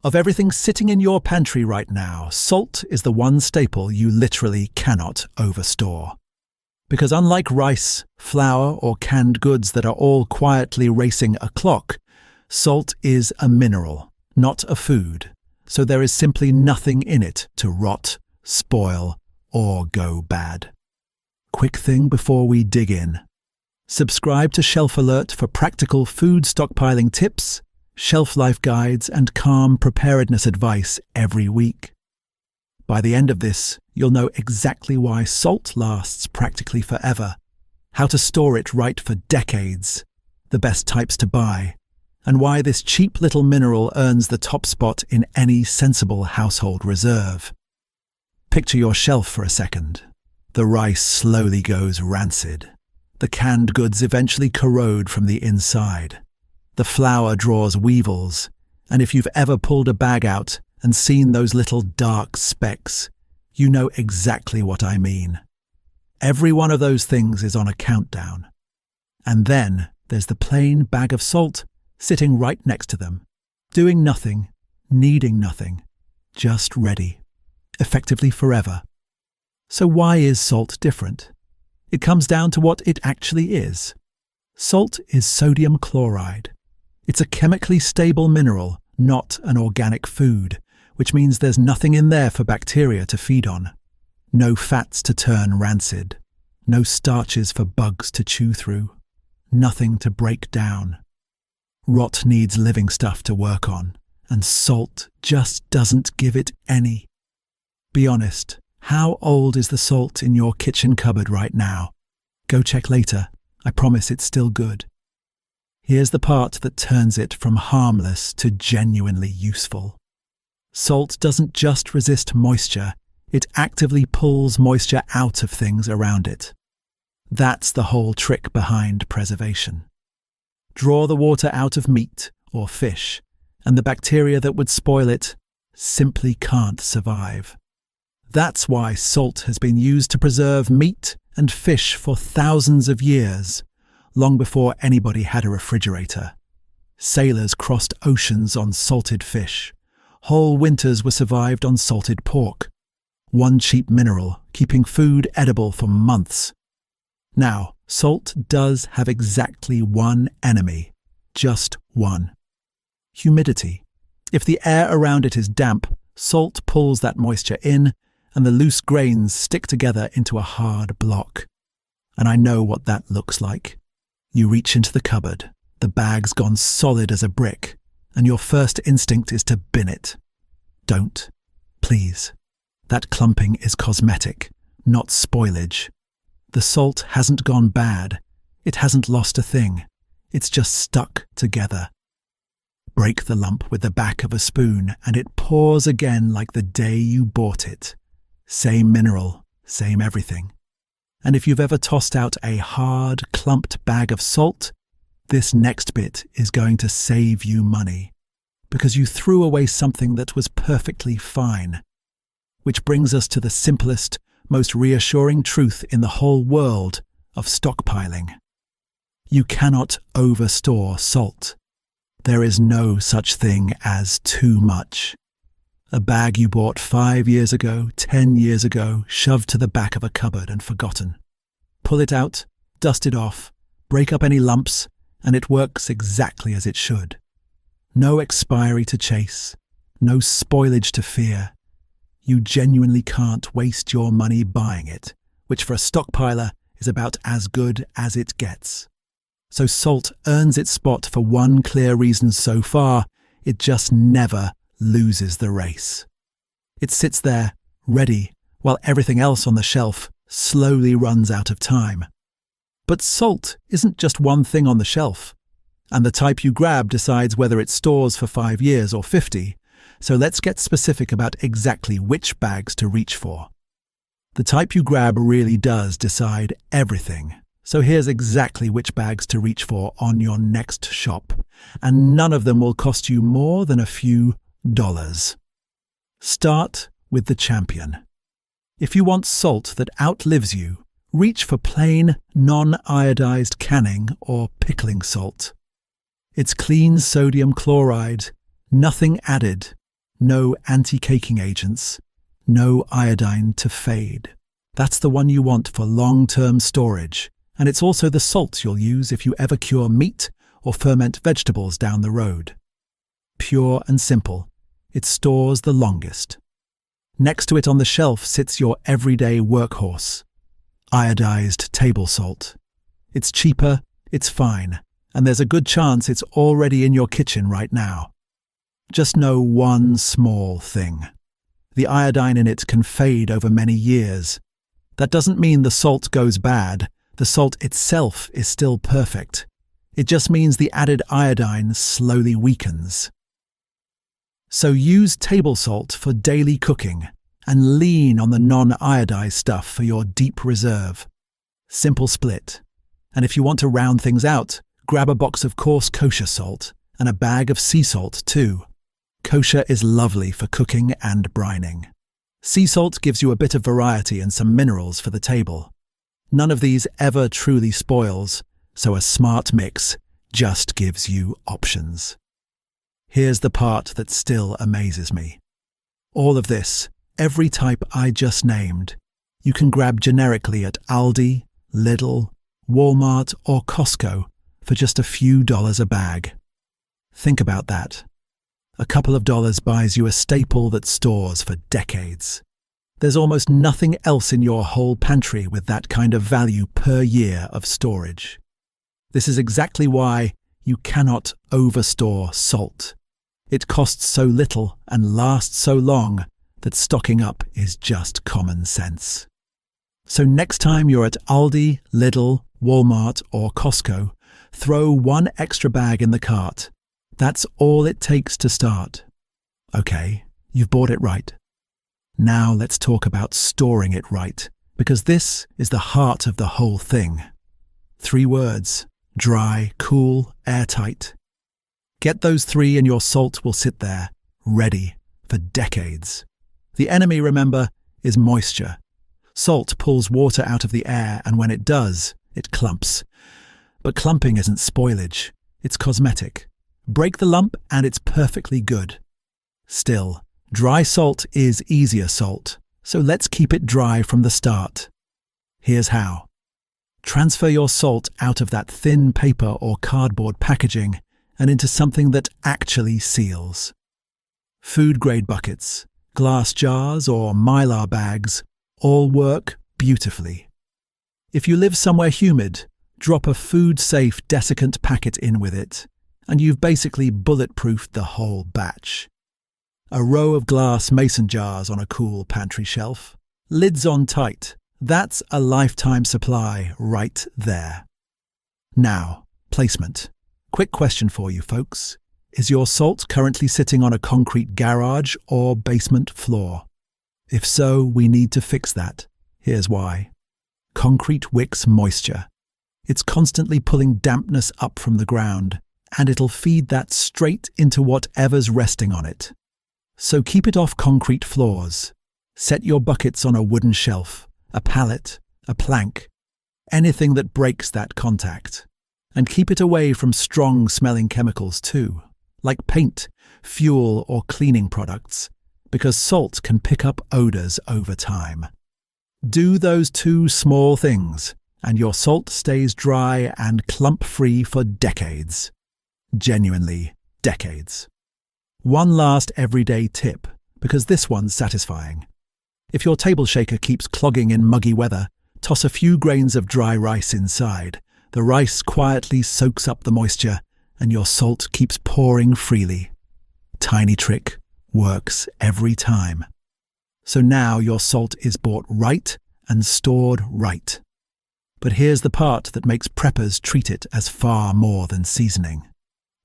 Of everything sitting in your pantry right now, salt is the one staple you literally cannot overstore. Because unlike rice, flour, or canned goods that are all quietly racing a clock, salt is a mineral, not a food, so there is simply nothing in it to rot, spoil, or go bad. Quick thing before we dig in. Subscribe to Shelf Alert for practical food stockpiling tips, shelf life guides, and calm preparedness advice every week. By the end of this, you'll know exactly why salt lasts practically forever, how to store it right for decades, the best types to buy, and why this cheap little mineral earns the top spot in any sensible household reserve. Picture your shelf for a second. The rice slowly goes rancid. The canned goods eventually corrode from the inside. The flour draws weevils, and if you've ever pulled a bag out and seen those little dark specks, you know exactly what I mean. Every one of those things is on a countdown. And then there's the plain bag of salt sitting right next to them, doing nothing, needing nothing, just ready, effectively forever. So why is salt different? It comes down to what it actually is. Salt is sodium chloride. It's a chemically stable mineral, not an organic food, which means there's nothing in there for bacteria to feed on. No fats to turn rancid. No starches for bugs to chew through. Nothing to break down. Rot needs living stuff to work on, and salt just doesn't give it any. Be honest, how old is the salt in your kitchen cupboard right now? Go check later. I promise it's still good. Here's the part that turns it from harmless to genuinely useful. Salt doesn't just resist moisture, it actively pulls moisture out of things around it. That's the whole trick behind preservation. Draw the water out of meat or fish, and the bacteria that would spoil it simply can't survive. That's why salt has been used to preserve meat and fish for thousands of years, long before anybody had a refrigerator. Sailors crossed oceans on salted fish. Whole winters were survived on salted pork. One cheap mineral, keeping food edible for months. Now, salt does have exactly one enemy. Just one. Humidity. If the air around it is damp, salt pulls that moisture in, and the loose grains stick together into a hard block. And I know what that looks like. You reach into the cupboard, the bag's gone solid as a brick, and your first instinct is to bin it. Don't. Please. That clumping is cosmetic, not spoilage. The salt hasn't gone bad. It hasn't lost a thing. It's just stuck together. Break the lump with the back of a spoon, and it pours again like the day you bought it. Same mineral, same everything. And if you've ever tossed out a hard, clumped bag of salt, this next bit is going to save you money, because you threw away something that was perfectly fine. Which brings us to the simplest, most reassuring truth in the whole world of stockpiling. You cannot overstore salt. There is no such thing as too much. A bag you bought 5 years ago, 10 years ago, shoved to the back of a cupboard and forgotten. Pull it out, dust it off, break up any lumps, and it works exactly as it should. No expiry to chase, no spoilage to fear. You genuinely can't waste your money buying it, which for a stockpiler is about as good as it gets. So salt earns its spot for one clear reason so far: it just never loses the race. It sits there, ready, while everything else on the shelf slowly runs out of time. But salt isn't just one thing on the shelf, and the type you grab decides whether it stores for 5 years or 50, so let's get specific about exactly which bags to reach for. The type you grab really does decide everything, so here's exactly which bags to reach for on your next shop, and none of them will cost you more than a few dollars. Start with the champion. If you want salt that outlives you, reach for plain, non-iodized canning or pickling salt. It's clean sodium chloride, nothing added, No anti-caking agents, no iodine to fade. That's the one you want for long-term storage, and it's also the salt you'll use if you ever cure meat or ferment vegetables down the road. Pure and simple, it stores the longest. Next to it on the shelf sits your everyday workhorse, iodized table salt. It's cheaper, it's fine, and there's a good chance it's already in your kitchen right now. Just know one small thing. The iodine in it can fade over many years. That doesn't mean the salt goes bad. The salt itself is still perfect. It just means the added iodine slowly weakens. So use table salt for daily cooking and lean on the non-iodized stuff for your deep reserve. Simple split. And if you want to round things out, grab a box of coarse kosher salt and a bag of sea salt too. Kosher is lovely for cooking and brining. Sea salt gives you a bit of variety and some minerals for the table. None of these ever truly spoils, so a smart mix just gives you options. Here's the part that still amazes me. All of this, every type I just named, you can grab generically at Aldi, Lidl, Walmart or Costco for just a few dollars a bag. Think about that. A couple of dollars buys you a staple that stores for decades. There's almost nothing else in your whole pantry with that kind of value per year of storage. This is exactly why you cannot overstore salt. It costs so little and lasts so long that stocking up is just common sense. So next time you're at Aldi, Lidl, Walmart or Costco, throw one extra bag in the cart. That's all it takes to start. Okay, you've bought it right. Now let's talk about storing it right, because this is the heart of the whole thing. 3 words: dry, cool, airtight. Get those 3 and your salt will sit there, ready for decades. The enemy, remember, is moisture. Salt pulls water out of the air, and when it does, it clumps. But clumping isn't spoilage, it's cosmetic. Break the lump and it's perfectly good. Still, dry salt is easier salt, so let's keep it dry from the start. Here's how. Transfer your salt out of that thin paper or cardboard packaging and into something that actually seals. Food-grade buckets, glass jars or mylar bags all work beautifully. If you live somewhere humid, drop a food-safe desiccant packet in with it, and you've basically bulletproofed the whole batch. A row of glass mason jars on a cool pantry shelf, lids on tight. That's a lifetime supply right there. Now, placement. Quick question for you folks. Is your salt currently sitting on a concrete garage or basement floor? If so, we need to fix that. Here's why. Concrete wicks moisture. It's constantly pulling dampness up from the ground, and it'll feed that straight into whatever's resting on it. So keep it off concrete floors. Set your buckets on a wooden shelf, a pallet, a plank, anything that breaks that contact. And keep it away from strong-smelling chemicals too, like paint, fuel or cleaning products, because salt can pick up odors over time. Do those 2 small things, and your salt stays dry and clump-free for decades. Genuinely, decades. One last everyday tip, because this one's satisfying. If your table shaker keeps clogging in muggy weather, toss a few grains of dry rice inside. The rice quietly soaks up the moisture, and your salt keeps pouring freely. Tiny trick, works every time. So now your salt is bought right and stored right. But here's the part that makes preppers treat it as far more than seasoning.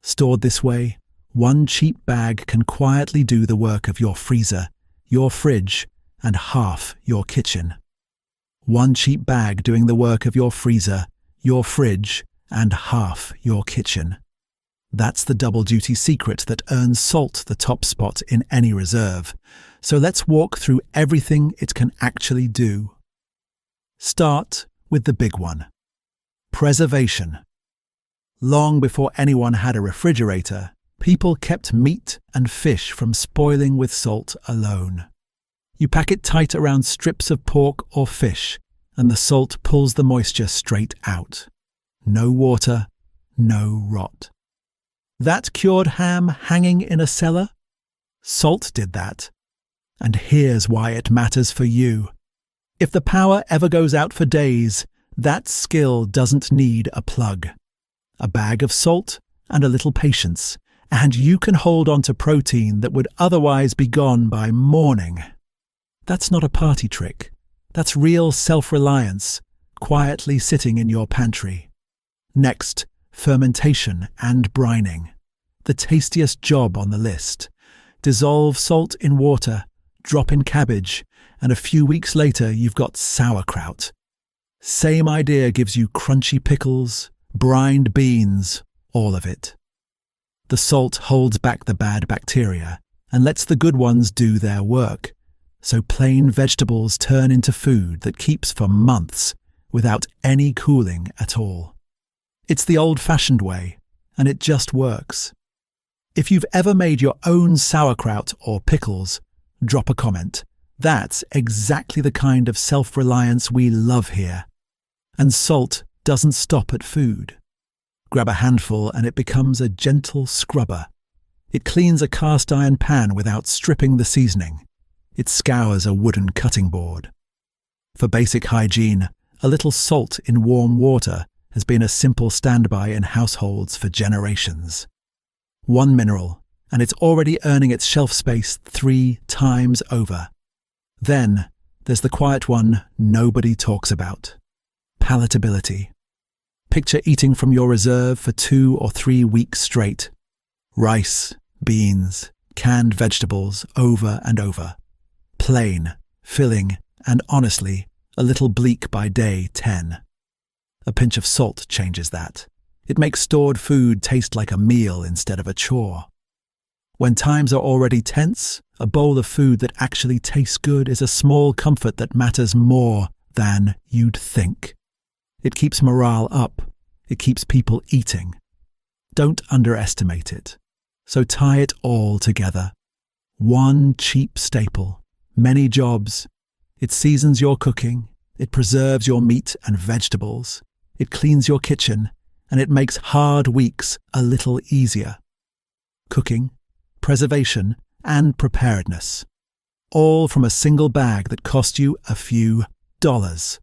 Stored this way, one cheap bag can quietly do the work of your freezer, your fridge, and half your kitchen. One cheap bag doing the work of your freezer, your fridge, and half your kitchen. That's the double-duty secret that earns salt the top spot in any reserve. So let's walk through everything it can actually do. Start with the big one. Preservation. Long before anyone had a refrigerator, People kept meat and fish from spoiling with salt alone. You pack it tight around strips of pork or fish, and the salt pulls the moisture straight out. No water, no rot. That cured ham hanging in a cellar? Salt did that. And here's why it matters for you. If the power ever goes out for days, that skill doesn't need a plug. A bag of salt and a little patience, and you can hold on to protein that would otherwise be gone by morning. That's not a party trick. That's real self-reliance, quietly sitting in your pantry. Next, fermentation and brining. The tastiest job on the list. Dissolve salt in water, drop in cabbage, and a few weeks later you've got sauerkraut. Same idea gives you crunchy pickles, brined beans, all of it. The salt holds back the bad bacteria and lets the good ones do their work, so plain vegetables turn into food that keeps for months without any cooling at all. It's the old-fashioned way, and it just works. If you've ever made your own sauerkraut or pickles, drop a comment. That's exactly the kind of self-reliance we love here. And salt doesn't stop at food. Grab a handful and it becomes a gentle scrubber. It cleans a cast iron pan without stripping the seasoning. It scours a wooden cutting board. For basic hygiene, a little salt in warm water has been a simple standby in households for generations. One mineral, and it's already earning its shelf space 3 times over. Then, there's the quiet one nobody talks about. Palatability. Picture eating from your reserve for 2 or 3 weeks straight. Rice, beans, canned vegetables over and over. Plain, filling, and honestly, a little bleak by day 10. A pinch of salt changes that. It makes stored food taste like a meal instead of a chore. When times are already tense, a bowl of food that actually tastes good is a small comfort that matters more than you'd think. It keeps morale up. It keeps people eating. Don't underestimate it. So tie it all together. One cheap staple, many jobs. It seasons your cooking. It preserves your meat and vegetables. It cleans your kitchen, and it makes hard weeks a little easier. Cooking, preservation, and preparedness. All from a single bag that cost you a few dollars.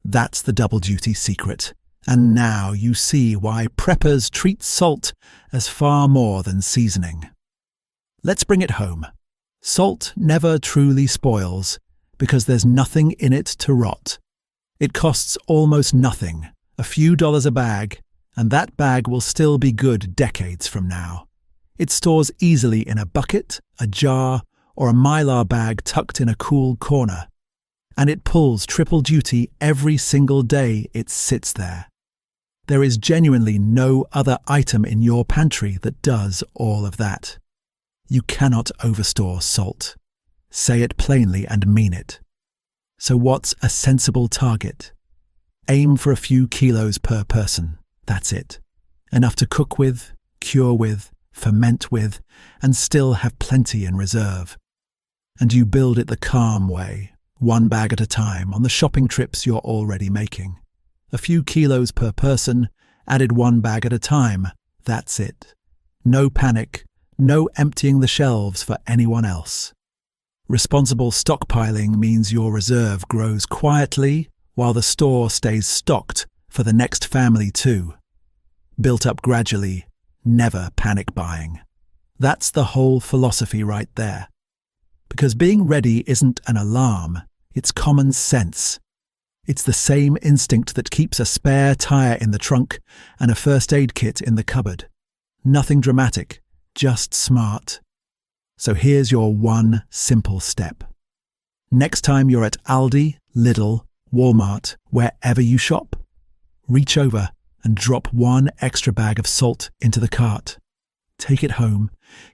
That's the double duty secret. And now you see why preppers treat salt as far more than seasoning. Let's bring it home. Salt never truly spoils because there's nothing in it to rot. It costs almost nothing, a few dollars a bag, and that bag will still be good decades from now. It stores easily in a bucket, a jar, or a Mylar bag tucked in a cool corner. And it pulls triple duty every single day it sits there. There is genuinely no other item in your pantry that does all of that. You cannot overstore salt. Say it plainly and mean it. So what's a sensible target? Aim for a few kilos per person. That's it. Enough to cook with, cure with, ferment with, and still have plenty in reserve. And you build it the calm way, one bag at a time on the shopping trips you're already making. A few kilos per person, added one bag at a time. That's it. No panic, no emptying the shelves for anyone else. Responsible stockpiling means your reserve grows quietly while the store stays stocked for the next family too. Built up gradually, never panic buying. That's the whole philosophy right there. Because being ready isn't an alarm, it's common sense. It's the same instinct that keeps a spare tire in the trunk and a first aid kit in the cupboard. Nothing dramatic, just smart. So here's your one simple step. Next time you're at Aldi, Lidl, Walmart, wherever you shop, reach over and drop one extra bag of salt into the cart. Take it home,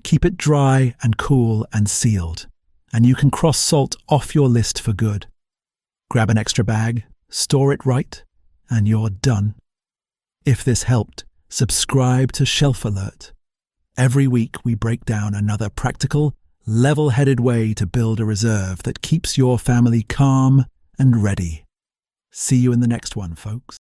keep it dry and cool and sealed, and you can cross salt off your list for good. Grab an extra bag, store it right, and you're done. If this helped, subscribe to Shelf Alert. Every week we break down another practical, level-headed way to build a reserve that keeps your family calm and ready. See you in the next one, folks.